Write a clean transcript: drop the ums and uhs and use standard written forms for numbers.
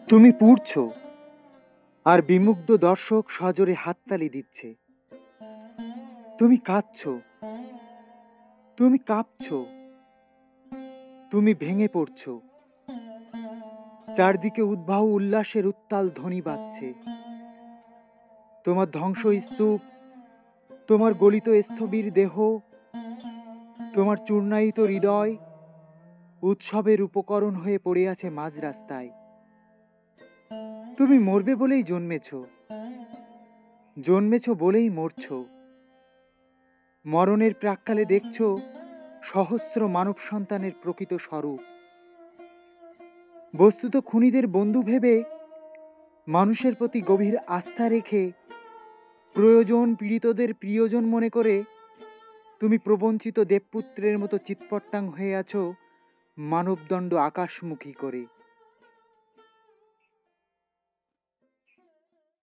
তুমি পুড়ছ, আর বিমুগ্ধ দর্শক সজোরে হাততালি দিচ্ছে। তুমি কাঁদছ, তুমি কাঁপছ, তুমি ভেঙে পড়ছ। চারদিকে উদ্বাহ উল্লাসের উত্তাল ধ্বনি বাজছে। তোমার ধ্বংসস্তূপ, তোমার গলিত স্থবির দেহ, তোমার চূর্ণায়িত হৃদয় উৎসবের উপকরণ হয়ে পড়ে আছে মাঝ রাস্তায়। তুমি মরবে বলেই জন্মেছ, জন্মেছ বলেই মরছ। মরণের প্রাক্কালে দেখছ সহস্র মানব সন্তানের প্রকৃত স্বরূপ। বস্তুত খুনিদের বন্ধু ভেবে, মানুষের প্রতি গভীর আস্থা রেখে, প্রয়োজন পীড়িতদের প্রিয়জন মনে করে তুমি প্রবঞ্চিত দেবপুত্রের মতো চিৎপট্টাং হয়ে আছো মানবদণ্ড আকাশমুখী করে।